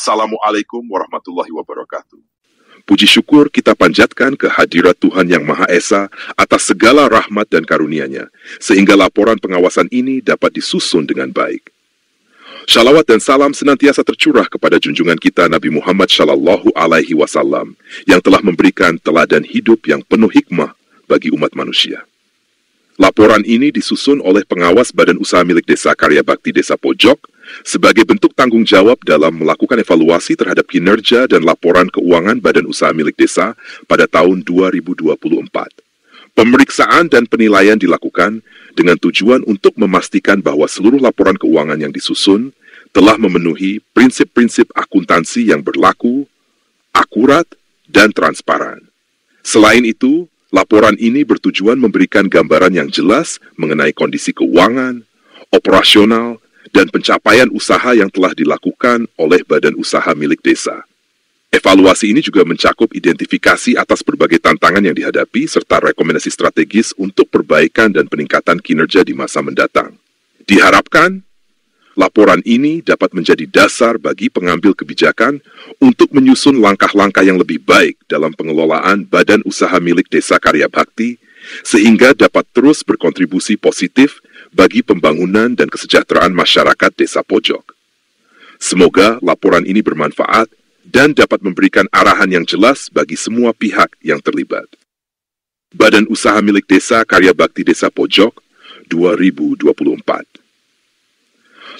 Assalamualaikum warahmatullahi wabarakatuh. Puji syukur kita panjatkan ke hadirat Tuhan Yang Maha Esa atas segala rahmat dan karunia-Nya, sehingga laporan pengawasan ini dapat disusun dengan baik. Shalawat dan salam senantiasa tercurah kepada junjungan kita Nabi Muhammad Shallallahu Alaihi Wasallam yang telah memberikan teladan hidup yang penuh hikmah bagi umat manusia. Laporan ini disusun oleh pengawas Badan Usaha Milik Desa Karya Bakti Desa Pojok sebagai bentuk tanggung jawab dalam melakukan evaluasi terhadap kinerja dan laporan keuangan Badan Usaha Milik Desa pada tahun 2024. Pemeriksaan dan penilaian dilakukan dengan tujuan untuk memastikan bahwa seluruh laporan keuangan yang disusun telah memenuhi prinsip-prinsip akuntansi yang berlaku, akurat, dan transparan. Selain itu, laporan ini bertujuan memberikan gambaran yang jelas mengenai kondisi keuangan, operasional, dan pencapaian usaha yang telah dilakukan oleh badan usaha milik desa. Evaluasi ini juga mencakup identifikasi atas berbagai tantangan yang dihadapi serta rekomendasi strategis untuk perbaikan dan peningkatan kinerja di masa mendatang. Diharapkan, laporan ini dapat menjadi dasar bagi pengambil kebijakan untuk menyusun langkah-langkah yang lebih baik dalam pengelolaan Badan Usaha Milik Desa Karya Bakti, sehingga dapat terus berkontribusi positif bagi pembangunan dan kesejahteraan masyarakat Desa Pojok. Semoga laporan ini bermanfaat dan dapat memberikan arahan yang jelas bagi semua pihak yang terlibat. Badan Usaha Milik Desa Karya Bakti Desa Pojok 2024.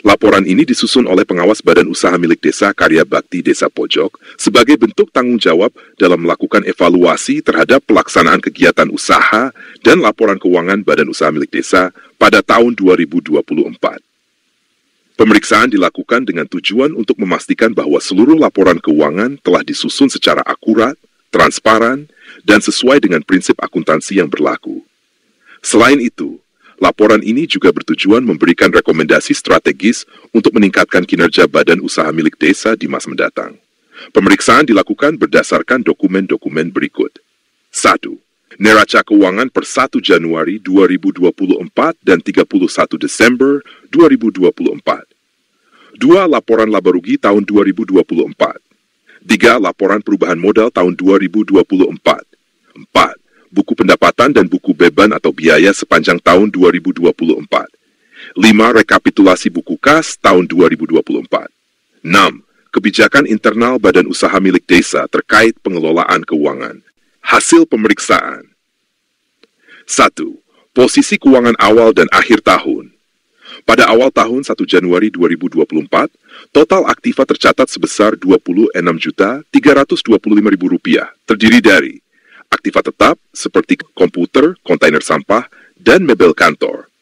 Laporan ini disusun oleh pengawas Badan Usaha Milik Desa Karya Bakti Desa Pojok sebagai bentuk tanggung jawab dalam melakukan evaluasi terhadap pelaksanaan kegiatan usaha dan laporan keuangan Badan Usaha Milik Desa pada tahun 2024. Pemeriksaan dilakukan dengan tujuan untuk memastikan bahwa seluruh laporan keuangan telah disusun secara akurat, transparan, dan sesuai dengan prinsip akuntansi yang berlaku. Selain itu, laporan ini juga bertujuan memberikan rekomendasi strategis untuk meningkatkan kinerja badan usaha milik desa di masa mendatang. Pemeriksaan dilakukan berdasarkan dokumen-dokumen berikut. 1. Neraca keuangan per 1 Januari 2024 dan 31 Desember 2024. 2. Laporan laba rugi tahun 2024. 3. Laporan perubahan modal tahun 2024. 4. Buku pendapatan dan buku beban atau biaya sepanjang tahun 2024. 5. Rekapitulasi buku kas tahun 2024. 6. Kebijakan internal Badan Usaha Milik Desa terkait pengelolaan keuangan. Hasil pemeriksaan. 1. Posisi keuangan awal dan akhir tahun. Pada awal tahun 1 Januari 2024, total aktiva tercatat sebesar Rp26.325.000, terdiri dari aktiva tetap seperti komputer, kontainer sampah, dan mebel kantor.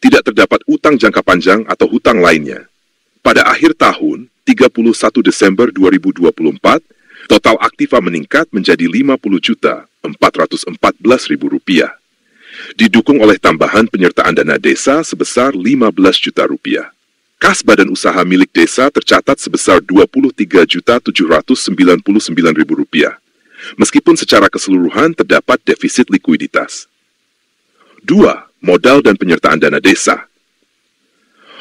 Tidak terdapat utang jangka panjang atau hutang lainnya. Pada akhir tahun, 31 Desember 2024, total aktiva meningkat menjadi Rp50.414.000, didukung oleh tambahan penyertaan dana desa sebesar Rp15 juta. Kas badan usaha milik desa tercatat sebesar Rp23.799.000. Meskipun secara keseluruhan terdapat defisit likuiditas. 2. Modal dan penyertaan dana desa.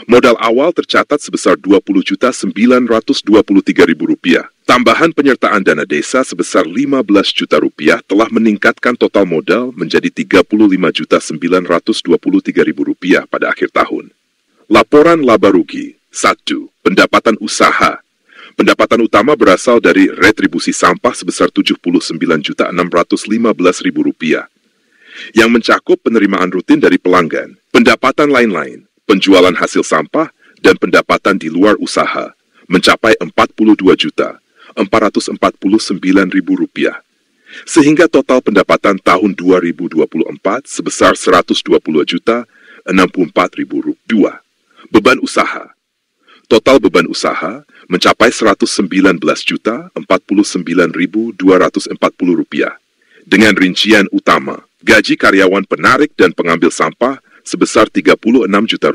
Modal awal tercatat sebesar Rp20.923.000. Tambahan penyertaan dana desa sebesar Rp15 juta telah meningkatkan total modal menjadi Rp35.923.000 pada akhir tahun. Laporan laba rugi. 1. Pendapatan usaha. Pendapatan utama berasal dari retribusi sampah sebesar Rp79.615.000 yang mencakup penerimaan rutin dari pelanggan, pendapatan lain-lain, penjualan hasil sampah, dan pendapatan di luar usaha mencapai Rp42.449.000 sehingga total pendapatan tahun 2024 sebesar Rp102.064.002. Beban usaha. Total beban usaha mencapai Rp119.049.240 dengan rincian utama gaji karyawan penarik dan pengambil sampah sebesar Rp36 juta,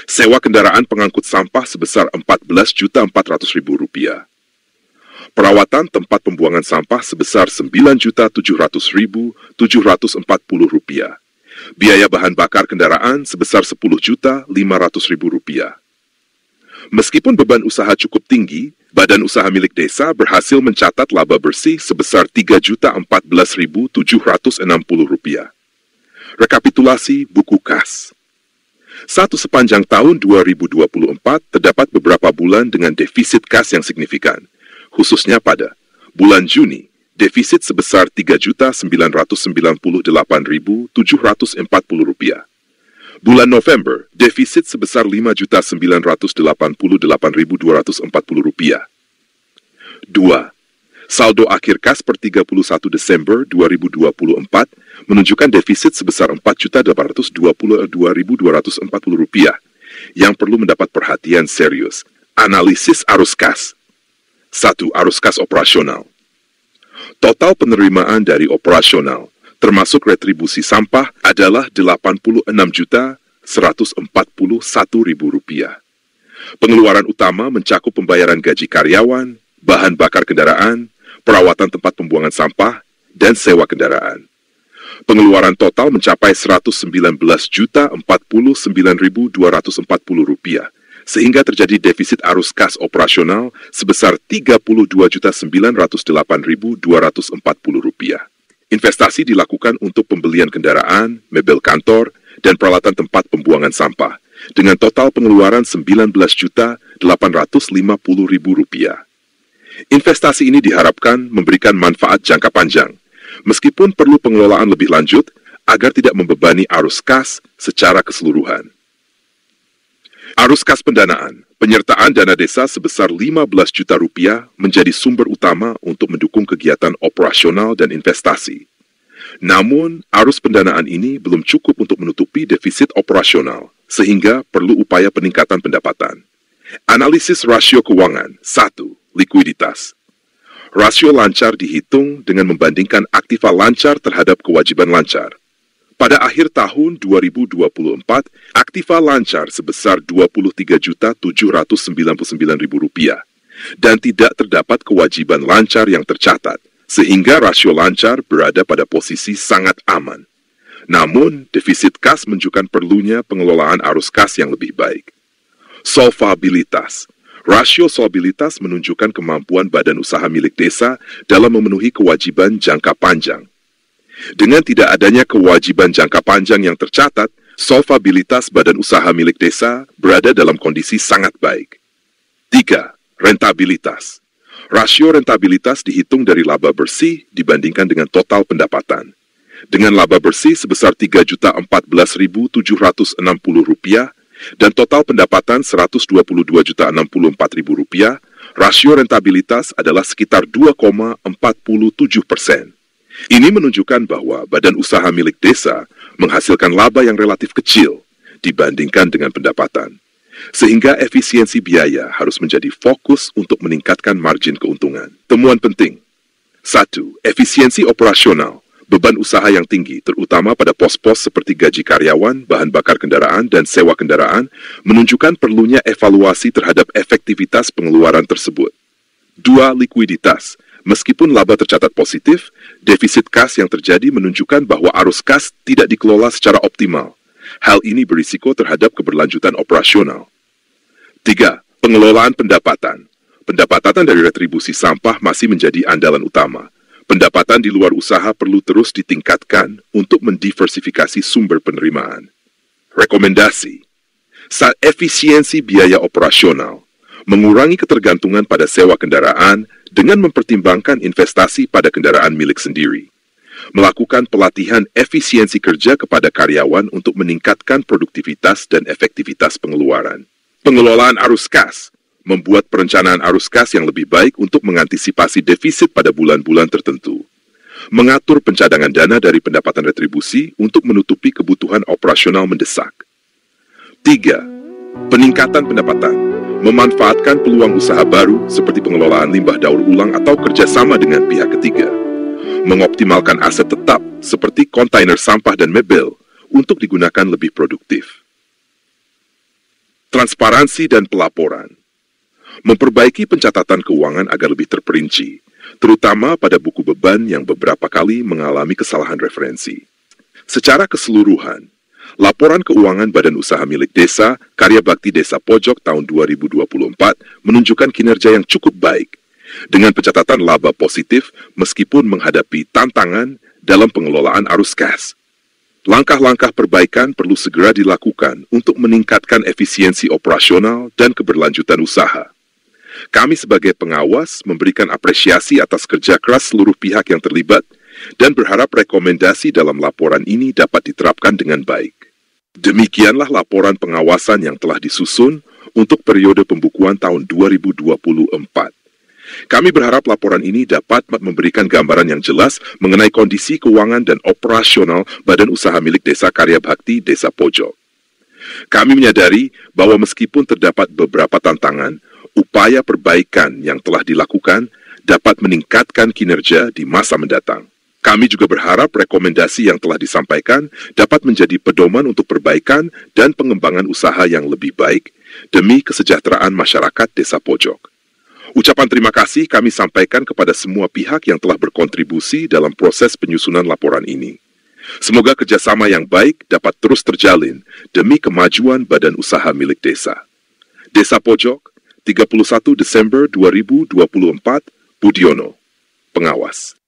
sewa kendaraan pengangkut sampah sebesar Rp14.400.000, perawatan tempat pembuangan sampah sebesar Rp9.700.740, biaya bahan bakar kendaraan sebesar Rp10.500.000. Meskipun beban usaha cukup tinggi, Badan Usaha Milik Desa berhasil mencatat laba bersih sebesar Rp3.014.760. Rekapitulasi buku kas. Sepanjang tahun 2024, terdapat beberapa bulan dengan defisit kas yang signifikan, khususnya pada bulan Juni, defisit sebesar Rp3.998.740. Bulan November, defisit sebesar Rp5.988.240. 2. Saldo akhir kas per 31 Desember 2024 menunjukkan defisit sebesar Rp4.822.240 yang perlu mendapat perhatian serius. Analisis arus kas. 1. Arus kas operasional. Total penerimaan dari operasional termasuk retribusi sampah adalah Rp86.141.000. Pengeluaran utama mencakup pembayaran gaji karyawan, bahan bakar kendaraan, perawatan tempat pembuangan sampah, dan sewa kendaraan. Pengeluaran total mencapai Rp119.049.240, sehingga terjadi defisit arus kas operasional sebesar Rp32.908.240. Investasi dilakukan untuk pembelian kendaraan, mebel kantor, dan peralatan tempat pembuangan sampah, dengan total pengeluaran Rp19.850.000. Investasi ini diharapkan memberikan manfaat jangka panjang, meskipun perlu pengelolaan lebih lanjut agar tidak membebani arus kas secara keseluruhan. Arus kas pendanaan, penyertaan dana desa sebesar Rp15 juta menjadi sumber utama untuk mendukung kegiatan operasional dan investasi. Namun, arus pendanaan ini belum cukup untuk menutupi defisit operasional, sehingga perlu upaya peningkatan pendapatan. Analisis rasio keuangan. 1. Likuiditas. Rasio lancar dihitung dengan membandingkan aktiva lancar terhadap kewajiban lancar. Pada akhir tahun 2024, aktiva lancar sebesar Rp23.799.000 dan tidak terdapat kewajiban lancar yang tercatat, sehingga rasio lancar berada pada posisi sangat aman. Namun, defisit kas menunjukkan perlunya pengelolaan arus kas yang lebih baik. Solvabilitas. Rasio solvabilitas menunjukkan kemampuan badan usaha milik desa dalam memenuhi kewajiban jangka panjang. Dengan tidak adanya kewajiban jangka panjang yang tercatat, solvabilitas badan usaha milik desa berada dalam kondisi sangat baik. 3. Rentabilitas. Rasio rentabilitas dihitung dari laba bersih dibandingkan dengan total pendapatan. Dengan laba bersih sebesar Rp3.014.760 dan total pendapatan Rp122.064.000, rasio rentabilitas adalah sekitar 2,47%. Ini menunjukkan bahwa badan usaha milik desa menghasilkan laba yang relatif kecil dibandingkan dengan pendapatan, sehingga efisiensi biaya harus menjadi fokus untuk meningkatkan margin keuntungan. Temuan penting. 1. Efisiensi operasional. Beban usaha yang tinggi, terutama pada pos-pos seperti gaji karyawan, bahan bakar kendaraan, dan sewa kendaraan, menunjukkan perlunya evaluasi terhadap efektivitas pengeluaran tersebut. 2. Likuiditas. Meskipun laba tercatat positif, defisit kas yang terjadi menunjukkan bahwa arus kas tidak dikelola secara optimal. Hal ini berisiko terhadap keberlanjutan operasional. 3. Pengelolaan pendapatan. Pendapatan dari retribusi sampah masih menjadi andalan utama. Pendapatan di luar usaha perlu terus ditingkatkan untuk mendiversifikasi sumber penerimaan. Rekomendasi. Saat efisiensi biaya operasional, mengurangi ketergantungan pada sewa kendaraan dengan mempertimbangkan investasi pada kendaraan milik sendiri. Melakukan pelatihan efisiensi kerja kepada karyawan untuk meningkatkan produktivitas dan efektivitas pengeluaran. Pengelolaan arus kas. Membuat perencanaan arus kas yang lebih baik untuk mengantisipasi defisit pada bulan-bulan tertentu. Mengatur pencadangan dana dari pendapatan retribusi untuk menutupi kebutuhan operasional mendesak. 3. Peningkatan pendapatan. Memanfaatkan peluang usaha baru seperti pengelolaan limbah daur ulang atau kerjasama dengan pihak ketiga. Mengoptimalkan aset tetap seperti kontainer sampah dan mebel untuk digunakan lebih produktif. Transparansi dan pelaporan. Memperbaiki pencatatan keuangan agar lebih terperinci, terutama pada buku beban yang beberapa kali mengalami kesalahan referensi. Secara keseluruhan, Laporan keuangan Badan Usaha Milik Desa Karya Bakti Desa Pojok tahun 2024 menunjukkan kinerja yang cukup baik, dengan pencatatan laba positif meskipun menghadapi tantangan dalam pengelolaan arus kas. Langkah-langkah perbaikan perlu segera dilakukan untuk meningkatkan efisiensi operasional dan keberlanjutan usaha. Kami sebagai pengawas memberikan apresiasi atas kerja keras seluruh pihak yang terlibat dan berharap rekomendasi dalam laporan ini dapat diterapkan dengan baik. Demikianlah laporan pengawasan yang telah disusun untuk periode pembukuan tahun 2024. Kami berharap laporan ini dapat memberikan gambaran yang jelas mengenai kondisi keuangan dan operasional Badan Usaha Milik Desa Karya Bakti Desa Pojok. Kami menyadari bahwa meskipun terdapat beberapa tantangan, upaya perbaikan yang telah dilakukan dapat meningkatkan kinerja di masa mendatang. Kami juga berharap rekomendasi yang telah disampaikan dapat menjadi pedoman untuk perbaikan dan pengembangan usaha yang lebih baik demi kesejahteraan masyarakat Desa Pojok. Ucapan terima kasih kami sampaikan kepada semua pihak yang telah berkontribusi dalam proses penyusunan laporan ini. Semoga kerjasama yang baik dapat terus terjalin demi kemajuan Badan Usaha Milik Desa. Desa Pojok, 31 Desember 2024, Budiono, Pengawas.